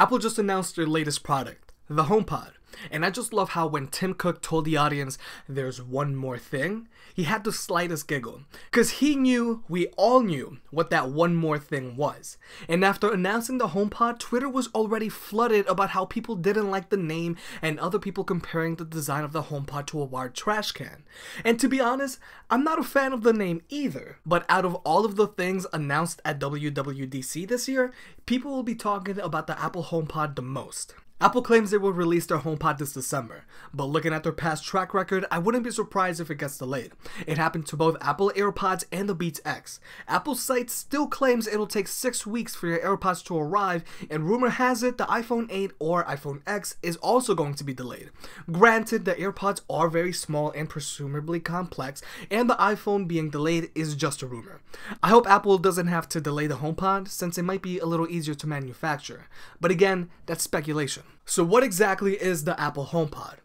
Apple just announced their latest product, the HomePod. And I just love how when Tim Cook told the audience there's one more thing, he had the slightest giggle. Because he knew, we all knew, what that one more thing was. And after announcing the HomePod, Twitter was already flooded about how people didn't like the name and other people comparing the design of the HomePod to a wired trash can. And to be honest, I'm not a fan of the name either. But out of all of the things announced at WWDC this year, people will be talking about the Apple HomePod the most. Apple claims they will release their HomePod this December, but looking at their past track record, I wouldn't be surprised if it gets delayed. It happened to both Apple AirPods and the Beats X. Apple's site still claims it'll take 6 weeks for your AirPods to arrive, and rumor has it the iPhone 8 or iPhone X is also going to be delayed. Granted, the AirPods are very small and presumably complex, and the iPhone being delayed is just a rumor. I hope Apple doesn't have to delay the HomePod, since it might be a little easier to manufacture. But again, that's speculation. So what exactly is the Apple HomePod?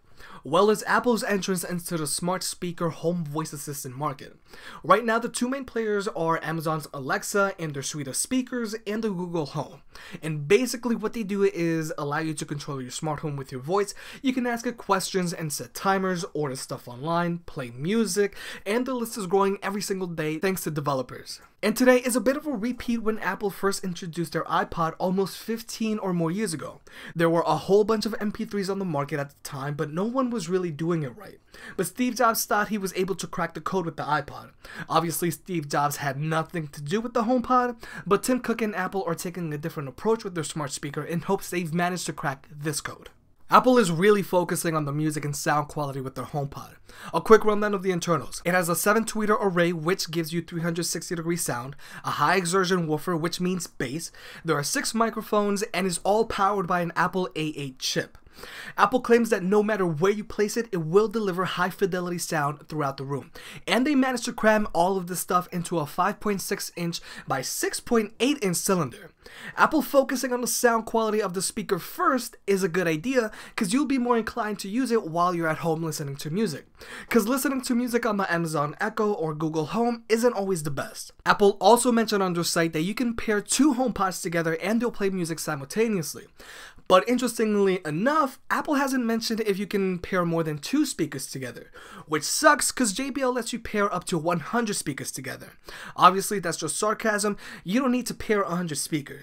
Well, it's Apple's entrance into the smart speaker home voice assistant market. Right now, the two main players are Amazon's Alexa and their suite of speakers and the Google Home. And basically what they do is allow you to control your smart home with your voice. You can ask it questions and set timers, order stuff online, play music, and the list is growing every single day thanks to developers. And today is a bit of a repeat when Apple first introduced their iPod almost 15 or more years ago. There were a whole bunch of MP3s on the market at the time, but no one was really doing it right. But Steve Jobs thought he was able to crack the code with the iPod. Obviously, Steve Jobs had nothing to do with the HomePod, but Tim Cook and Apple are taking a different approach with their smart speaker in hopes they've managed to crack this code. Apple is really focusing on the music and sound quality with their HomePod. A quick rundown of the internals. It has a 7-tweeter array which gives you 360-degree sound, a high exertion woofer which means bass, there are 6 microphones, and is all powered by an Apple A8 chip. Apple claims that no matter where you place it, it will deliver high fidelity sound throughout the room. And they managed to cram all of this stuff into a 5.6 inch by 6.8 inch cylinder. Apple focusing on the sound quality of the speaker first is a good idea because you'll be more inclined to use it while you're at home listening to music. Because listening to music on the Amazon Echo or Google Home isn't always the best. Apple also mentioned on their site that you can pair 2 HomePods together and they'll play music simultaneously. But interestingly enough, Apple hasn't mentioned if you can pair more than 2 speakers together, which sucks because JBL lets you pair up to 100 speakers together. Obviously that's just sarcasm, you don't need to pair 100 speakers.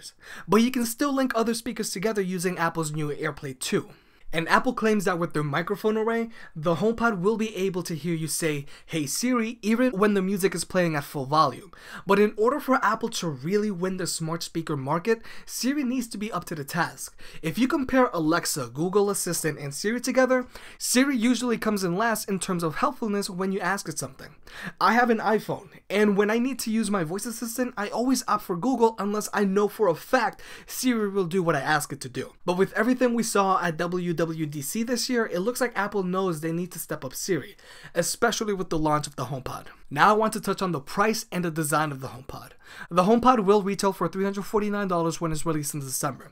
But you can still link other speakers together using Apple's new AirPlay 2. And Apple claims that with their microphone array, the HomePod will be able to hear you say, "Hey Siri," even when the music is playing at full volume. But in order for Apple to really win the smart speaker market, Siri needs to be up to the task. If you compare Alexa, Google Assistant, and Siri together, Siri usually comes in last in terms of helpfulness when you ask it something. I have an iPhone, and when I need to use my voice assistant, I always opt for Google unless I know for a fact Siri will do what I ask it to do. But with everything we saw at WWDC this year, it looks like Apple knows they need to step up Siri, especially with the launch of the HomePod. Now I want to touch on the price and the design of the HomePod. The HomePod will retail for $349 when it's released in December.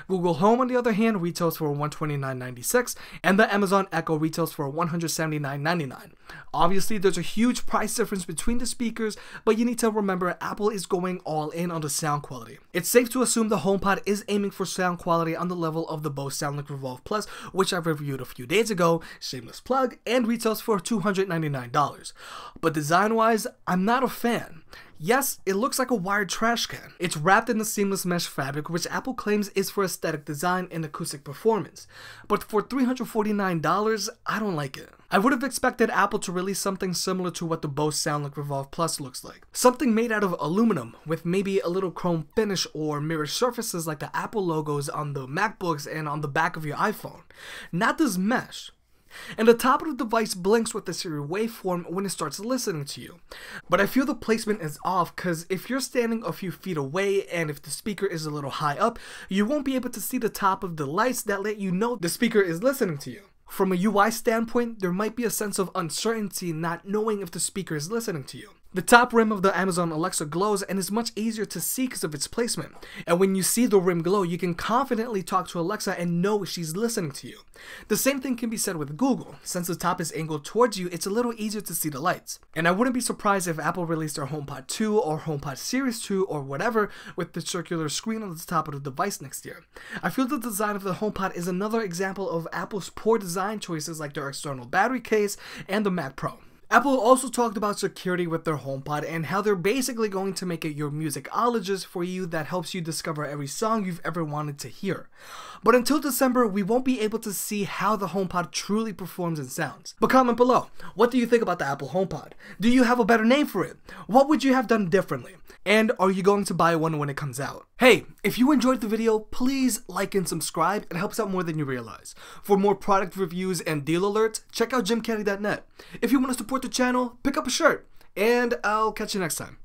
Google Home, on the other hand, retails for $129.96, and the Amazon Echo retails for $179.99. Obviously, there's a huge price difference between the speakers, but you need to remember Apple is going all in on the sound quality. It's safe to assume the HomePod is aiming for sound quality on the level of the Bose SoundLink Revolve Plus, which I reviewed a few days ago, shameless plug, and retails for $299. But design-wise, I'm not a fan. Yes, it looks like a wired trash can. It's wrapped in a seamless mesh fabric, which Apple claims is for aesthetic design and acoustic performance. But for $349, I don't like it. I would have expected Apple to release something similar to what the Bose SoundLink Revolve Plus looks like. Something made out of aluminum, with maybe a little chrome finish or mirror surfaces like the Apple logos on the MacBooks and on the back of your iPhone. Not this mesh. And the top of the device blinks with the Siri waveform when it starts listening to you. But I feel the placement is off because if you're standing a few feet away and if the speaker is a little high up, you won't be able to see the top of the lights that let you know the speaker is listening to you. From a UI standpoint, there might be a sense of uncertainty not knowing if the speaker is listening to you. The top rim of the Amazon Alexa glows and is much easier to see because of its placement. And when you see the rim glow, you can confidently talk to Alexa and know she's listening to you. The same thing can be said with Google. Since the top is angled towards you, it's a little easier to see the lights. And I wouldn't be surprised if Apple released their HomePod 2 or HomePod Series 2 or whatever with the circular screen on the top of the device next year. I feel the design of the HomePod is another example of Apple's poor design choices like their external battery case and the Mac Pro. Apple also talked about security with their HomePod and how they're basically going to make it your musicologist for you that helps you discover every song you've ever wanted to hear. But until December, we won't be able to see how the HomePod truly performs and sounds. But comment below, what do you think about the Apple HomePod? Do you have a better name for it? What would you have done differently? And are you going to buy one when it comes out? Hey, if you enjoyed the video, please like and subscribe. It helps out more than you realize. For more product reviews and deal alerts, check out jimcarrey.net. If you want to support the channel, pick up a shirt. And I'll catch you next time.